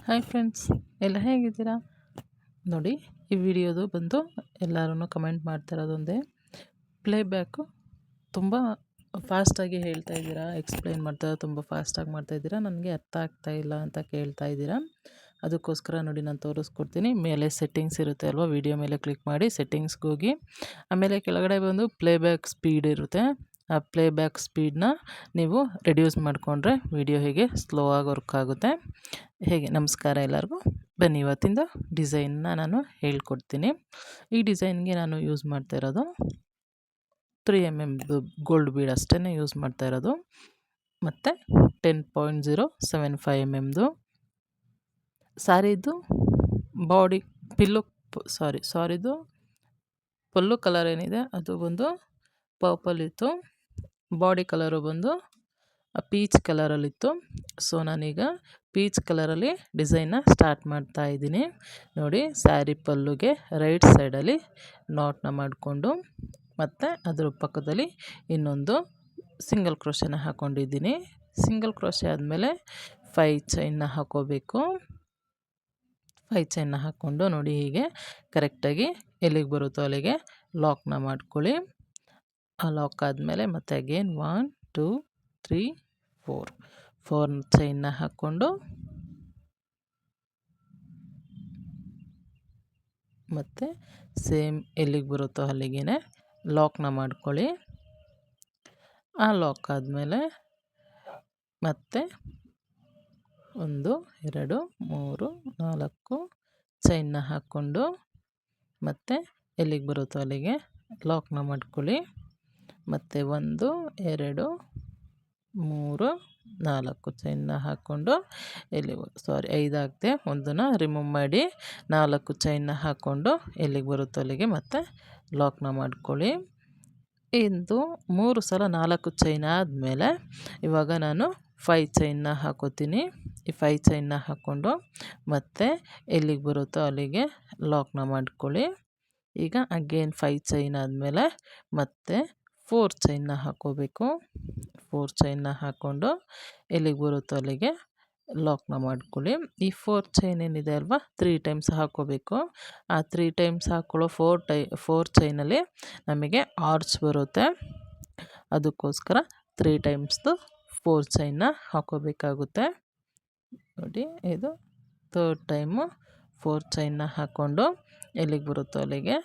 Hi friends, ಎಲ್ಲ ಹೇಗಿದ್ದೀರಾ? ನೋಡಿ, ಈ ವಿಡಿಯೋದು ಬಂದು ಎಲ್ಲರೂ ಕಮೆಂಟ್ ಮಾಡ್ತಾ ಇರೋದೊಂದೇ. ಪ್ಲೇಬ್ಯಾಕು ತುಂಬ ಫಾಸ್ಟಾಗಿ ಹೇಳ್ತಾ ಇದ್ದೀರಾ, ಎಕ್ಸ್ಪ್ಲೈನ್ ಮಾಡ್ತಾ ತುಂಬ ಫಾಸ್ಟಾಗಿ ಮಾಡ್ತಾಯಿದ್ದೀರಾ, ನನಗೆ ಅರ್ಥ ಆಗ್ತಾ ಇಲ್ಲ ಅಂತ ಕೇಳ್ತಾ ಇದ್ದೀರಾ. ಅದಕ್ಕೋಸ್ಕರ ನೋಡಿ ನಾನು ತೋರಿಸ್ಕೊಡ್ತೀನಿ. ಮೇಲೆ ಸೆಟ್ಟಿಂಗ್ಸ್ ಇರುತ್ತೆ ಅಲ್ವಾ, ವಿಡಿಯೋ ಮೇಲೆ ಕ್ಲಿಕ್ ಮಾಡಿ ಸೆಟ್ಟಿಂಗ್ಸ್ಗೆ ಹೋಗಿ, ಆಮೇಲೆ ಕೆಳಗಡೆ ಬಂದು ಪ್ಲೇಬ್ಯಾಕ್ ಸ್ಪೀಡ್ ಇರುತ್ತೆ. ಆ ಪ್ಲೇಬ್ಯಾಕ್ ಸ್ಪೀಡನ್ನ ನೀವು ರೆಡ್ಯೂಸ್ ಮಾಡಿಕೊಂಡ್ರೆ ವಿಡಿಯೋ ಹೇಗೆ ಸ್ಲೋ ಆಗಿ ವರ್ಕ್ ಆಗುತ್ತೆ. ಹೇಗೆ ನಮಸ್ಕಾರ ಎಲ್ಲರಿಗೂ. ಬನ್ನಿ, ಇವತ್ತಿಂದ ಡಿಸೈನ್ನ ನಾನು ಹೇಳ್ಕೊಡ್ತೀನಿ. ಈ ಡಿಸೈನ್ಗೆ ನಾನು ಯೂಸ್ ಮಾಡ್ತಾ ಇರೋದು 3mm ಗೋಲ್ಡ್ ಬೀಡ್ ಅಷ್ಟೇ ಯೂಸ್ ಮಾಡ್ತಾ ಇರೋದು. ಮತ್ತು 10.075mm ಸಾರಿದು ಬಾಡಿ ಸಾರಿದು ಪಲ್ಲು ಕಲರ್ ಏನಿದೆ ಅದು ಬಂದು ಪರ್ಪಲ್ ಇತ್ತು. ಬಾಡಿ ಕಲರು ಬಂದು ಪೀಚ್ ಕಲರಲ್ಲಿತ್ತು. ಸೊ ನಾನೀಗ ಪೀಚ್ ಕಲರಲ್ಲಿ ಡಿಸೈನ್ನ ಸ್ಟಾರ್ಟ್ ಮಾಡ್ತಾ ಇದ್ದೀನಿ. ನೋಡಿ, ಸ್ಯಾರಿ ಪಲ್ಲುಗೆ ರೈಟ್ ಸೈಡಲ್ಲಿ ನಾಟ್ನ ಮಾಡಿಕೊಂಡು, ಮತ್ತು ಅದರ ಪಕ್ಕದಲ್ಲಿ ಇನ್ನೊಂದು ಸಿಂಗಲ್ ಕ್ರೋಶನ ಹಾಕ್ಕೊಂಡಿದ್ದೀನಿ. ಸಿಂಗಲ್ ಕ್ರೋಶೆ ಆದಮೇಲೆ 5 ಚೈನ್ನ ಹಾಕೋಬೇಕು. 5 ಚೈನ್ನ ಹಾಕ್ಕೊಂಡು ನೋಡಿ, ಹೀಗೆ ಕರೆಕ್ಟಾಗಿ ಎಲ್ಲಿಗೆ ಬರುತ್ತೋ ಅಲ್ಲಿಗೆ ಲಾಕ್ನ ಮಾಡ್ಕೊಳ್ಳಿ. ಆ ಲಾಕ್ ಆದಮೇಲೆ ಮತ್ತೆ ಅಗೇನ್ 1 2 3 4 ಚೈನ್ನ ಹಾಕ್ಕೊಂಡು ಮತ್ತು ಸೇಮ್ ಎಲ್ಲಿಗೆ ಬರುತ್ತೋ ಅಲ್ಲಿಗೆ ಲಾಕ್ನ ಮಾಡ್ಕೊಳ್ಳಿ. ಆ ಲಾಕ್ ಆದಮೇಲೆ ಮತ್ತೆ 1 2 3 4 ಚೈನ್ನ ಹಾಕ್ಕೊಂಡು ಮತ್ತು ಎಲ್ಲಿಗೆ ಬರುತ್ತೋ ಅಲ್ಲಿಗೆ ಲಾಕ್ನ ಮಾಡ್ಕೊಳ್ಳಿ. ಮತ್ತು 1 2 3 4 ಚೈನ್ನ ಹಾಕ್ಕೊಂಡು 5 ಆಗದೆ ಒಂದನ್ನು ರಿಮೂವ್ ಮಾಡಿ 4 ಚೈನ್ನ ಹಾಕ್ಕೊಂಡು ಎಲ್ಲಿಗೆ ಬರುತ್ತೋ ಅಲ್ಲಿಗೆ ಮತ್ತೆ ಲಾಕ್ನ ಮಾಡ್ಕೊಳ್ಳಿ. ಇದು 3 ಸಲ 4 ಚೈನ್ ಆದಮೇಲೆ ಇವಾಗ ನಾನು 5 ಚೈನ್ನ ಹಾಕೋತೀನಿ. ಈ 5 ಚೈನ್ನ ಹಾಕ್ಕೊಂಡು ಮತ್ತೆ ಎಲ್ಲಿಗೆ ಬರುತ್ತೋ ಅಲ್ಲಿಗೆ ಲಾಕ್ನ ಮಾಡ್ಕೊಳ್ಳಿ. ಈಗ ಅಗೇನ್ 5 ಚೈನ್ ಆದಮೇಲೆ ಮತ್ತೆ 4 ಚೈನ್ನ ಹಾಕ್ಕೋಬೇಕು. 4 ಚೈನ್ನ ಹಾಕ್ಕೊಂಡು ಎಲ್ಲಿಗೆ ಬರುತ್ತೋ ಅಲ್ಲಿಗೆ ಲಾಕ್ನ ಮಾಡ್ಕೊಳ್ಳಿ. ಈ 4 ಚೈನ್ ಏನಿದೆ ಅಲ್ವಾ, 3 ಟೈಮ್ಸ್ ಹಾಕ್ಕೋಬೇಕು. ಆ 3 ಟೈಮ್ಸ್ ಹಾಕ್ಕೊಳ್ಳೋ 4 ಚೈನಲ್ಲಿ ನಮಗೆ ಆರ್ಚ್ ಬರುತ್ತೆ. ಅದಕ್ಕೋಸ್ಕರ 3 ಟೈಮ್ಸ್ದು 4 ಚೈನ್ನ ಹಾಕ್ಕೋಬೇಕಾಗುತ್ತೆ. ನೋಡಿ, ಇದು 3rd ಟೈಮು 4 ಚೈನ್ನ ಹಾಕ್ಕೊಂಡು ಎಲ್ಲಿಗೆ ಬರುತ್ತೋ ಅಲ್ಲಿಗೆ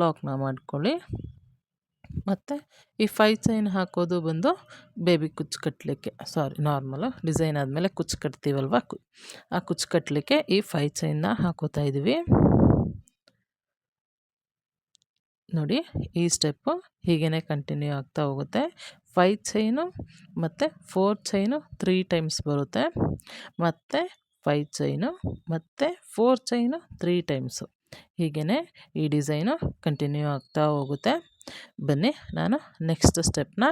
ಲಾಕ್ನ ಮಾಡ್ಕೊಳ್ಳಿ. ಮತ್ತು ಈ 5 ಚೈನ್ ಹಾಕೋದು ಬಂದು ಬೇಬಿ ಕುಚ್ಚು ಕಟ್ಟಲಿಕ್ಕೆ, ನಾರ್ಮಲು ಡಿಸೈನ್ ಆದಮೇಲೆ ಕುಚ್ಚು ಕಟ್ತೀವಲ್ವ, ಆ ಕುಚ್ಚು ಕಟ್ಟಲಿಕ್ಕೆ ಈ 5 ಚೈನ್ನ ಹಾಕೋತಾ ಇದ್ದೀವಿ. ನೋಡಿ, ಈ ಸ್ಟೆಪ್ಪು ಹೀಗೇ ಕಂಟಿನ್ಯೂ ಆಗ್ತಾ ಹೋಗುತ್ತೆ. 5 ಚೈನು ಮತ್ತು 4 ಚೈನು 3 ಟೈಮ್ಸ್ ಬರುತ್ತೆ. ಮತ್ತು 5 ಚೈನು ಮತ್ತು 4 ಚೈನು 3 ಟೈಮ್ಸು, ಹೀಗೇ ಈ ಡಿಸೈನು ಕಂಟಿನ್ಯೂ ಆಗ್ತಾ ಹೋಗುತ್ತೆ. ಬನ್ನಿ, ನಾನು ನೆಕ್ಸ್ಟ್ ಸ್ಟೆಪ್ನ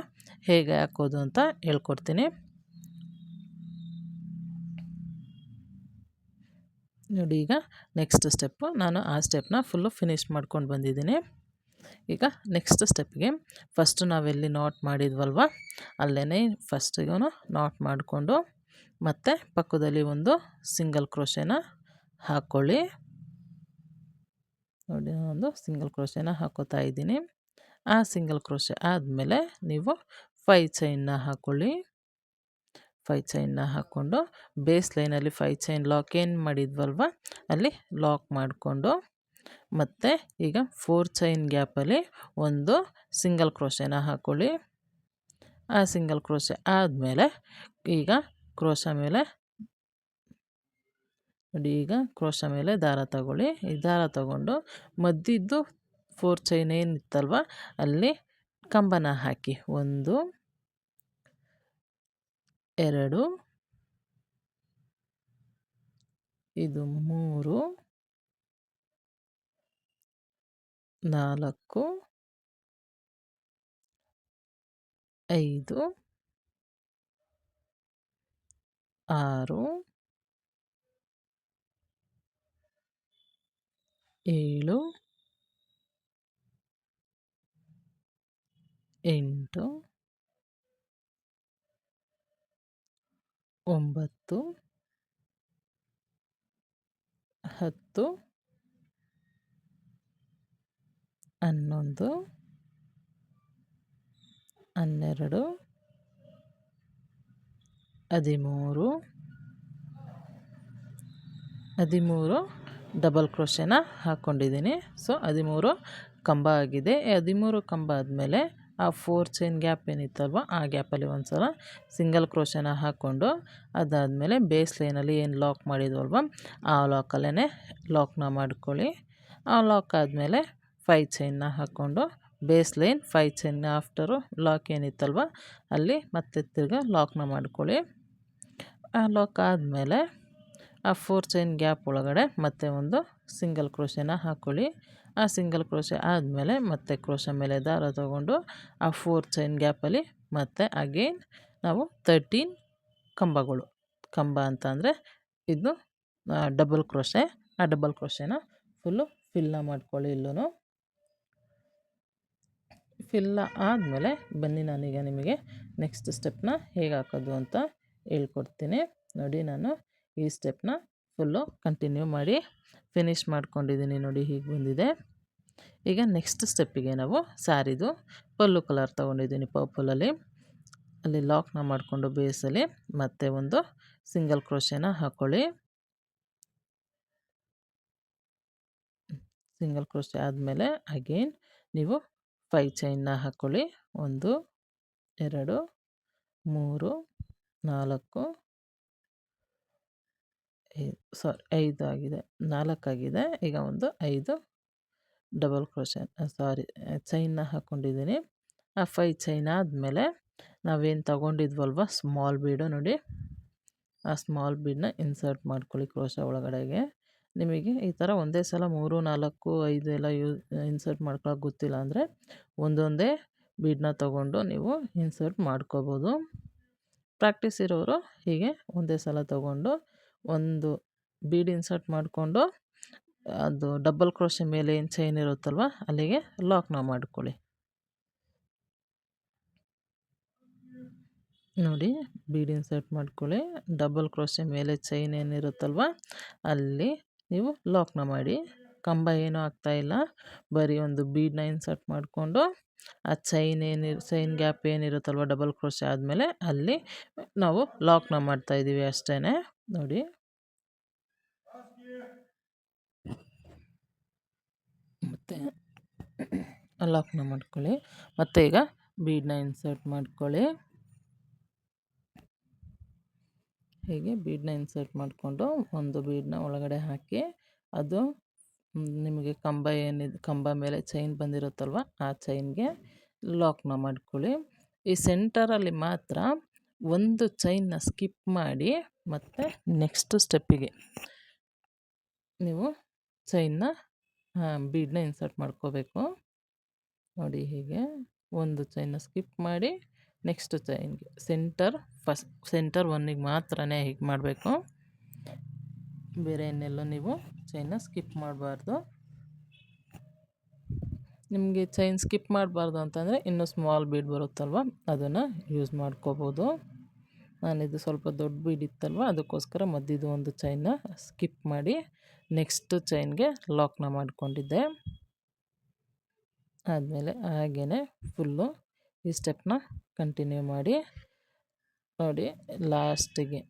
ಹೇಗೆ ಹಾಕೋದು ಅಂತ ಹೇಳ್ಕೊಡ್ತೀನಿ. ನೋಡಿ, ಈಗ ನೆಕ್ಸ್ಟ್ ಸ್ಟೆಪ್ಪು ನಾನು ಆ ಸ್ಟೆಪ್ನ ಫುಲ್ಲು ಫಿನಿಶ್ ಮಾಡ್ಕೊಂಡು ಬಂದಿದ್ದೀನಿ. ಈಗ ನೆಕ್ಸ್ಟ್ ಸ್ಟೆಪ್ಗೆ ಫಸ್ಟು ನಾವೆಲ್ಲಿ ನಾಟ್ ಮಾಡಿದ್ವಲ್ವ ಅಲ್ಲೇ ಫಸ್ಟಿಗೂ ನಾಟ್ ಮಾಡಿಕೊಂಡು ಮತ್ತು ಪಕ್ಕದಲ್ಲಿ ಒಂದು ಸಿಂಗಲ್ ಕ್ರೋಶೆನ ಹಾಕ್ಕೊಳ್ಳಿ. ನೋಡಿ, ಒಂದು ಸಿಂಗಲ್ ಕ್ರೋಶೆನ ಹಾಕೋತಾ ಇದ್ದೀನಿ. ಆ ಸಿಂಗಲ್ ಕ್ರೋಶೆ ಆದಮೇಲೆ ನೀವು 5 ಚೈನ್ನ ಹಾಕ್ಕೊಳ್ಳಿ. 5 ಚೈನ್ನ ಹಾಕ್ಕೊಂಡು ಬೇಸ್ ಲೈನಲ್ಲಿ 5 ಚೈನ್ ಲಾಕ್ ಏನು ಮಾಡಿದ್ವಲ್ವ ಅಲ್ಲಿ ಲಾಕ್ ಮಾಡಿಕೊಂಡು, ಮತ್ತು ಈಗ 4 ಚೈನ್ ಗ್ಯಾಪಲ್ಲಿ ಒಂದು ಸಿಂಗಲ್ ಕ್ರೋಶೆನ ಹಾಕ್ಕೊಳ್ಳಿ. ಆ ಸಿಂಗಲ್ ಕ್ರೋಶೆ ಆದಮೇಲೆ ಈಗ ಕ್ರೋಶ ಮೇಲೆ ನೋಡಿ, ಈಗ ಕ್ರೋಶ ಮೇಲೆ ದಾರ ತಗೊಳ್ಳಿ. ಈ ದಾರ ತಗೊಂಡು ಮಧ್ಯದ್ದು 4 ಚೈನ್ ಏನಿತ್ತಲ್ವ ಅಲ್ಲಿ ಕಂಬನ ಹಾಕಿ 1 2 ಇದು 3 4 5 6 7 8 9 10, 11, 12, 13, 13 ಡಬಲ್ ಕ್ರೋಶೆನ ಹಾಕ್ಕೊಂಡಿದ್ದೀನಿ. ಸೊ 13 ಕಂಬ ಆಗಿದೆ. 13 ಕಂಬ ಆದಮೇಲೆ ಆ 4 ಚೈನ್ ಗ್ಯಾಪ್ ಏನಿತ್ತಲ್ವ ಆ ಗ್ಯಾಪಲ್ಲಿ ಒಂದು ಸಲ ಸಿಂಗಲ್ ಕ್ರೋಶೆನ ಹಾಕ್ಕೊಂಡು, ಅದಾದಮೇಲೆ ಬೇಸ್ ಲೈನಲ್ಲಿ ಏನು ಲಾಕ್ ಮಾಡಿದ್ವಲ್ವ ಆ ಲಾಕಲ್ಲೇ ಲಾಕ್ನ ಮಾಡ್ಕೊಳ್ಳಿ. ಆ ಲಾಕ್ ಆದಮೇಲೆ 5 ಚೈನ್ನ ಹಾಕ್ಕೊಂಡು base line 5 chain after lock ಏನಿತ್ತಲ್ವ ಅಲ್ಲಿ ಮತ್ತೆ ತಿರ್ಗಿ ಲಾಕ್ನ ಮಾಡ್ಕೊಳ್ಳಿ. ಆ ಲಾಕ್ ಆದಮೇಲೆ ಆ 4 ಚೈನ್ ಗ್ಯಾಪ್ ಒಳಗಡೆ ಮತ್ತೆ ಒಂದು ಸಿಂಗಲ್ ಕ್ರೋಶೆನ ಹಾಕ್ಕೊಳ್ಳಿ. ಆ ಸಿಂಗಲ್ ಕ್ರೋಶೆ ಆದಮೇಲೆ ಮತ್ತೆ ಕ್ರೋಶ ಮೇಲೆ ದಾರ ತಗೊಂಡು ಆ 4 ಚೈನ್ ಗ್ಯಾಪಲ್ಲಿ ಮತ್ತೆ ಅಗೇನ್ ನಾವು 13 ಕಂಬಗಳು. ಕಂಬ ಅಂತ ಅಂದರೆ ಇದು ಡಬಲ್ ಕ್ರೋಶೆ. ಆ ಡಬಲ್ ಕ್ರೋಶೆನ ಫುಲ್ಲು ಫಿಲ್ನ ಮಾಡ್ಕೊಳ್ಳಿ. ಇಲ್ಲೂ ಫಿಲ್ಲ ಆದಮೇಲೆ ಬನ್ನಿ ನಾನೀಗ ನಿಮಗೆ ನೆಕ್ಸ್ಟ್ ಸ್ಟೆಪ್ನ ಹೇಗೆ ಹಾಕೋದು ಅಂತ ಹೇಳ್ಕೊಡ್ತೀನಿ. ನೋಡಿ, ನಾನು ಈ ಸ್ಟೆಪ್ನ ಫುಲ್ಲು ಕಂಟಿನ್ಯೂ ಮಾಡಿ ಫಿನಿಷ್ ಮಾಡ್ಕೊಂಡಿದ್ದೀನಿ. ನೋಡಿ, ಹೀಗೆ ಬಂದಿದೆ. ಈಗ ನೆಕ್ಸ್ಟ್ ಸ್ಟೆಪ್ಪಿಗೆ ನಾವು ಸ್ಯಾರಿದು ಪಲ್ಲು ಕಲರ್ ತೊಗೊಂಡಿದ್ದೀನಿ ಪರ್ಪಲಲ್ಲಿ. ಅಲ್ಲಿ ಲಾಕ್ನ ಮಾಡಿಕೊಂಡು ಬೇಸಲ್ಲಿ ಮತ್ತೆ ಒಂದು ಸಿಂಗಲ್ ಕ್ರೋಶೆನ ಹಾಕ್ಕೊಳ್ಳಿ. ಸಿಂಗಲ್ ಕ್ರೋಶೆ ಆದಮೇಲೆ ಅಗೇನ್ ನೀವು 5 ಚೈನ್ನ ಹಾಕ್ಕೊಳ್ಳಿ. 1, 2, 3, 4, 5 ಆಗಿದೆ, 4 ಆಗಿದೆ. ಈಗ ಒಂದು 5 ಡಬಲ್ ಕ್ರೋಶೆ ಚೈನ್ನ ಹಾಕ್ಕೊಂಡಿದ್ದೀನಿ. ಆ 5 ಚೈನ್ ಆದಮೇಲೆ ನಾವೇನು ತಗೊಂಡಿದ್ವಲ್ವ ಸ್ಮಾಲ್ ಬೀಡು, ನೋಡಿ ಆ ಸ್ಮಾಲ್ ಬೀಡನ್ನ ಇನ್ಸರ್ಟ್ ಮಾಡ್ಕೊಳ್ಳಿ ಕ್ರೋಶ ಒಳಗಡೆಗೆ. ನಿಮಗೆ ಈ ಥರ ಒಂದೇ ಸಲ 3, 4, 5 ಎಲ್ಲ ಇನ್ಸರ್ಟ್ ಮಾಡ್ಕೊಳ್ಳೋಕೆ ಗೊತ್ತಿಲ್ಲ ಅಂದರೆ ಒಂದೊಂದೇ ಬೀಡನ್ನ ತೊಗೊಂಡು ನೀವು ಇನ್ಸರ್ಟ್ ಮಾಡ್ಕೋಬೋದು. ಪ್ರಾಕ್ಟೀಸ್ ಇರೋರು ಹೀಗೆ ಒಂದೇ ಸಲ ತೊಗೊಂಡು ಒಂದು ಬೀಡ್ ಇನ್ಸರ್ಟ್ ಮಾಡಿಕೊಂಡು ಅದು ಡಬಲ್ ಕ್ರೋಶೆ ಮೇಲೆ ಏನು ಚೈನ್ ಇರುತ್ತಲ್ವ ಅಲ್ಲಿಗೆ ಲಾಕ್ನ ಮಾಡ್ಕೊಳ್ಳಿ. ನೋಡಿ, ಬೀಡ್ ಇನ್ಸರ್ಟ್ ಮಾಡ್ಕೊಳ್ಳಿ. ಡಬಲ್ ಕ್ರೋಶೆ ಮೇಲೆ ಚೈನ್ ಏನಿರುತ್ತಲ್ವ ಅಲ್ಲಿ ನೀವು ಲಾಕ್ನ ಮಾಡಿ. ಕಂಬ ಏನೂ ಆಗ್ತಾಯಿಲ್ಲ, ಬರೀ ಒಂದು ಬೀಡನ್ನ ಇನ್ಸರ್ಟ್ ಮಾಡಿಕೊಂಡು ಆ ಚೈನ್ ಗ್ಯಾಪ್ ಏನಿರುತ್ತಲ್ವ ಡಬಲ್ ಕ್ರೋಶೆ ಆದಮೇಲೆ ಅಲ್ಲಿ ನಾವು ಲಾಕ್ನ ಮಾಡ್ತಾಯಿದ್ದೀವಿ ಅಷ್ಟೇ. ನೋಡಿ, ಮತ್ತು ಲಾಕ್ನ ಮಾಡ್ಕೊಳ್ಳಿ. ಮತ್ತು ಈಗ ಬೀಡನ್ನ ಇನ್ಸರ್ಟ್ ಮಾಡ್ಕೊಳ್ಳಿ. ಹೀಗೆ ಬೀಡನ್ನ ಇನ್ಸರ್ಟ್ ಮಾಡಿಕೊಂಡು ಒಂದು ಬೀಡನ್ನ ಒಳಗಡೆ ಹಾಕಿ ಅದು ನಿಮಗೆ ಕಂಬ ಮೇಲೆ ಚೈನ್ ಬಂದಿರುತ್ತಲ್ವ ಆ ಚೈನ್ಗೆ ಲಾಕ್ನ ಮಾಡ್ಕೊಳ್ಳಿ. ಈ ಸೆಂಟರಲ್ಲಿ ಮಾತ್ರ ಒಂದು ಚೈನ್ನ ಸ್ಕಿಪ್ ಮಾಡಿ ಮತ್ತು ನೆಕ್ಸ್ಟ್ ಸ್ಟೆಪ್ಪಿಗೆ ನೀವು ಚೈನ್ನ ಬೀಡನ್ನ ಇನ್ಸರ್ಟ್ ಮಾಡ್ಕೋಬೇಕು. ನೋಡಿ, ಹೀಗೆ ಒಂದು ಚೈನ್ನ ಸ್ಕಿಪ್ ಮಾಡಿ ನೆಕ್ಸ್ಟ್ ಚೈನ್ಗೆ ಸೆಂಟರ್ 1ಗೆ ಮಾತ್ರ ಹೀಗೆ ಮಾಡಬೇಕು. ಬೇರೆ ಇನ್ನೆಲ್ಲೋ ನೀವು ಚೈನ್ನ ಸ್ಕಿಪ್ ಮಾಡಬಾರ್ದು. ನಿಮಗೆ ಚೈನ್ ಸ್ಕಿಪ್ ಮಾಡಬಾರ್ದು ಅಂತಂದರೆ ಇನ್ನೂ ಸ್ಮಾಲ್ ಬೀಡ್ ಬರುತ್ತಲ್ವ ಅದನ್ನು ಯೂಸ್ ಮಾಡ್ಕೋಬೋದು. ನಾನಿದು ಸ್ವಲ್ಪ ದೊಡ್ಡ ಬೀಡ್ ಇತ್ತಲ್ವ ಅದಕ್ಕೋಸ್ಕರ ಮಧ್ಯದ ಒಂದು ಚೈನ್ನ ಸ್ಕಿಪ್ ಮಾಡಿ ನೆಕ್ಸ್ಟ್ ಚೈನ್ಗೆ ಲಾಕ್ನ ಮಾಡ್ಕೊಂಡಿದ್ದೆ. ಆದಮೇಲೆ ಹಾಗೇ ಫುಲ್ಲು ಈ ಸ್ಟೆಪ್ನ ಕಂಟಿನ್ಯೂ ಮಾಡಿ. ನೋಡಿ, ಲಾಸ್ಟಿಗೆ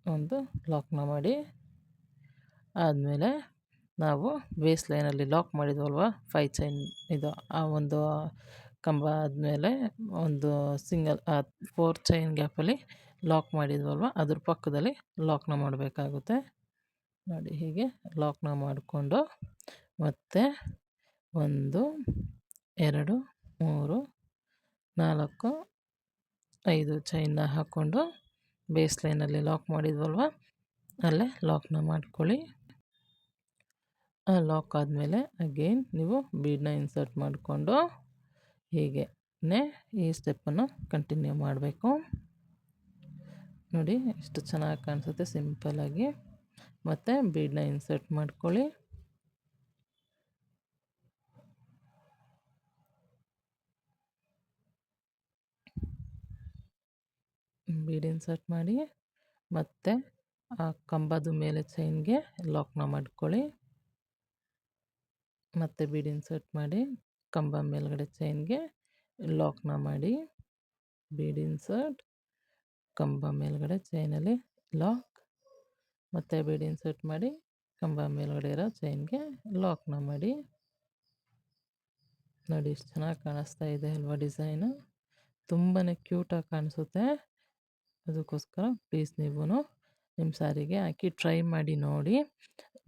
ಒಂದು ಲಾಕ್ನ ಮಾಡಿ ಆದಮೇಲೆ ನಾವು ಬೇಸ್ ಲೈನಲ್ಲಿ ಲಾಕ್ ಮಾಡಿದ್ವಲ್ವ 5 ಚೈನ್ ಇದು ಆ ಒಂದು ಕಂಬ ಆದಮೇಲೆ ಒಂದು 4 ಚೈನ್ ಗ್ಯಾಪಲ್ಲಿ ಲಾಕ್ ಮಾಡಿದ್ವಲ್ವ ಅದ್ರ ಪಕ್ಕದಲ್ಲಿ ಲಾಕ್ನ ಮಾಡಬೇಕಾಗುತ್ತೆ. ನೋಡಿ, ಹೀಗೆ ಲಾಕ್ನ ಮಾಡಿಕೊಂಡು ಮತ್ತೆ 1, 2, 3, 4, 5 ಚೈನ್ನ ಹಾಕ್ಕೊಂಡು ಬೇಸ್ ಲೈನಲ್ಲಿ ಲಾಕ್ ಮಾಡಿದ್ವಲ್ವ ಅಲ್ಲೇ ಲಾಕ್ನ ಮಾಡ್ಕೊಳ್ಳಿ. ಲಾಕ್ ಆದಮೇಲೆ ಅಗೇನ್ ನೀವು ಬೀಡನ್ನ ಇನ್ಸರ್ಟ್ ಮಾಡಿಕೊಂಡು ಹೀಗೆ ಈ ಸ್ಟೆಪ್ಪನ್ನು ಕಂಟಿನ್ಯೂ ಮಾಡಬೇಕು. ನೋಡಿ, ಎಷ್ಟು ಚೆನ್ನಾಗಿ ಕಾಣಿಸುತ್ತೆ ಸಿಂಪಲ್ಲಾಗಿ. ಮತ್ತು ಬೀಡನ್ನ ಇನ್ಸರ್ಟ್ ಮಾಡ್ಕೊಳ್ಳಿ. ಬೀಡ್ ಇನ್ಸರ್ಟ್ ಮಾಡಿ ಮತ್ತು ಆ ಕಂಬದ ಮೇಲೆ ಚೈನ್ಗೆ ಲಾಕ್ನ ಮಾಡ್ಕೊಳ್ಳಿ. ಮತ್ತು ಬೀಡ್ ಇನ್ಸರ್ಟ್ ಮಾಡಿ ಕಂಬ ಮೇಲ್ಗಡೆ ಚೈನ್ಗೆ ಲಾಕ್ನ ಮಾಡಿ. ಬೀಡ್ ಇನ್ಸರ್ಟ್, ಕಂಬ ಮೇಲ್ಗಡೆ ಚೈನಲ್ಲಿ ಲಾಕ್, ಮತ್ತು ಬೀಡ್ ಇನ್ಸರ್ಟ್ ಮಾಡಿ ಕಂಬ ಮೇಲ್ಗಡೆ ಇರೋ ಚೈನ್ಗೆ ಲಾಕ್ನ ಮಾಡಿ. ನೋಡಿ ಎಷ್ಟು ಚೆನ್ನಾಗಿ ಕಾಣಿಸ್ತಾ ಇದೆ ಅಲ್ವಾ ಡಿಸೈನು. ತುಂಬಾ ಕ್ಯೂಟಾಗಿ ಕಾಣಿಸುತ್ತೆ. ಅದಕ್ಕೋಸ್ಕರ ಪ್ಲೀಸ್ ನೀವು ನಿಮ್ಮ ಸ್ಯಾರಿಗೆ ಹಾಕಿ ಟ್ರೈ ಮಾಡಿ ನೋಡಿ.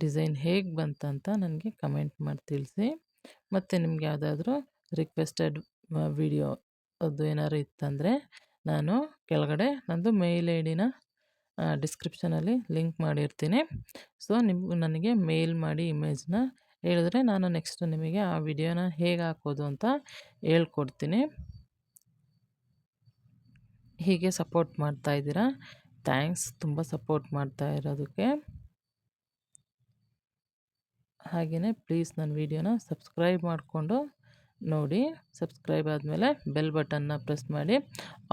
ಡಿಸೈನ್ ಹೇಗೆ ಬಂತಂತ ನನಗೆ ಕಮೆಂಟ್ ಮಾಡಿ ತಿಳಿಸಿ. ಮತ್ತು ನಿಮ್ಗೆ ಯಾವುದಾದ್ರೂ ರಿಕ್ವೆಸ್ಟೆಡ್ ವಿಡಿಯೋ ಅದು ಏನಾದ್ರು ಇತ್ತಂದರೆ ನಾನು ಕೆಳಗಡೆ ನಂದು ಮೇಲ್ ಐ ಡಿನ ಡಿಸ್ಕ್ರಿಪ್ಷನಲ್ಲಿ ಲಿಂಕ್ ಮಾಡಿರ್ತೀನಿ. ಸೊ ನೀವು ನನಗೆ ಮೇಲ್ ಮಾಡಿ ಇಮೇಜ್ನ ಹೇಳಿದ್ರೆ ನಾನು ನೆಕ್ಸ್ಟ್ ನಿಮಗೆ ಆ ವಿಡಿಯೋನ ಹೇಗೆ ಹಾಕೋದು ಅಂತ ಹೇಳ್ಕೊಡ್ತೀನಿ. ಹೀಗೆ ಸಪೋರ್ಟ್ ಮಾಡ್ತಾಯಿದ್ದೀರಾ, ಥ್ಯಾಂಕ್ಸ್ ತುಂಬ ಸಪೋರ್ಟ್ ಮಾಡ್ತಾ ಇರೋದಕ್ಕೆ. ಹಾಗೆಯೇ ಪ್ಲೀಸ್ ನನ್ನ ವಿಡಿಯೋನ ಸಬ್ಸ್ಕ್ರೈಬ್ ಮಾಡಿಕೊಂಡು ನೋಡಿ. ಸಬ್ಸ್ಕ್ರೈಬ್ ಆದಮೇಲೆ ಬೆಲ್ ಬಟನ್ನ ಪ್ರೆಸ್ ಮಾಡಿ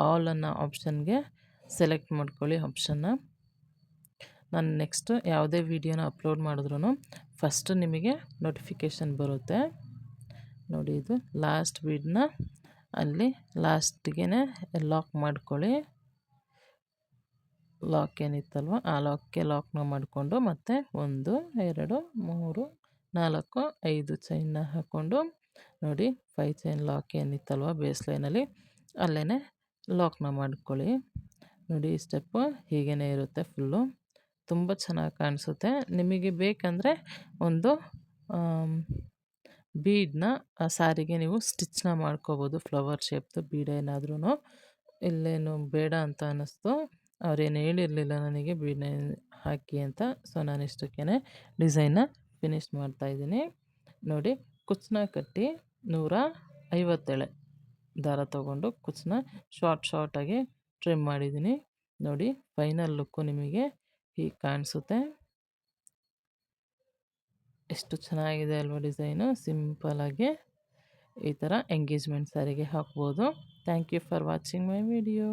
ಆಲ್ ಅನ್ನೋ ಆಪ್ಷನ್ಗೆ ಸೆಲೆಕ್ಟ್ ಮಾಡ್ಕೊಳ್ಳಿ ಆಪ್ಷನ್ನ. ನಾನು ನೆಕ್ಸ್ಟ್ ಯಾವುದೇ ವಿಡಿಯೋನ ಅಪ್ಲೋಡ್ ಮಾಡಿದ್ರೂ ಫಸ್ಟ್ ನಿಮಗೆ ನೋಟಿಫಿಕೇಷನ್ ಬರುತ್ತೆ. ನೋಡಿ ಇದು ಲಾಸ್ಟ್ ಬೀಡನ್ನ ಅಲ್ಲಿ ಲಾಸ್ಟ್ಗೆ ಲಾಕ್ ಮಾಡ್ಕೊಳ್ಳಿ. ಲಾಕ್ ಏನಿತ್ತಲ್ವ ಆ ಲಾಕ್ಗೆ ಲಾಕ್ನ ಮಾಡಿಕೊಂಡು ಮತ್ತೆ 1 2 3 4 5 ಚೈನ್ನ ಹಾಕ್ಕೊಂಡು ನೋಡಿ 5 ಚೈನ್ ಲಾಕ್ ಏನಿತ್ತಲ್ವ ಬೇಸ್ ಲೈನಲ್ಲಿ ಅಲ್ಲೇ ಲಾಕ್ನ ಮಾಡ್ಕೊಳ್ಳಿ. ನೋಡಿ ಈ ಸ್ಟೆಪ್ಪು ಹೀಗೇ ಇರುತ್ತೆ ಫುಲ್ಲು. ತುಂಬ ಚೆನ್ನಾಗಿ ಕಾಣಿಸುತ್ತೆ. ನಿಮಗೆ ಬೇಕಂದರೆ ಒಂದು ಬೀಡನ್ನ ಆ ಸ್ಯಾರಿಗೆ ನೀವು ಸ್ಟಿಚ್ನ ಮಾಡ್ಕೋಬೋದು. ಫ್ಲವರ್ ಶೇಪ್ದು ಬೀಡ್ ಏನಾದ್ರೂ ಇಲ್ಲೇನು ಬೇಡ ಅಂತ ಅನ್ನಿಸ್ತು. ಅವ್ರೇನು ಹೇಳಿರಲಿಲ್ಲ ನನಗೆ ಬೀಡನ್ನ ಹಾಕಿ ಅಂತ. ಸೊ ನಾನು ಇಷ್ಟಕ್ಕೇ ಡಿಸೈನ್ನ ಫಿನಿಶ್ ಮಾಡ್ತಾಯಿದ್ದೀನಿ. ನೋಡಿ ಕುಚ್ಚನ್ನ ಕಟ್ಟಿ 150 ಎಳೆ ದಾರ ತೊಗೊಂಡು ಕುಚ್ಚನ್ನ ಶಾರ್ಟಾಗಿ ಟ್ರಿಮ್ ಮಾಡಿದ್ದೀನಿ. ನೋಡಿ ಫೈನಲ್ ಲುಕ್ಕು ನಿಮಗೆ ಹೀಗೆ ಕಾಣಿಸುತ್ತೆ. ಎಷ್ಟು ಚೆನ್ನಾಗಿದೆ ಅಲ್ವಾ ಡಿಸೈನು. ಸಿಂಪಲಾಗಿ ಈ ಥರ ಎಂಗೇಜ್ಮೆಂಟ್ ಸ್ಯಾರಿಗೆ ಹಾಕ್ಬೋದು. Thank you for watching my video.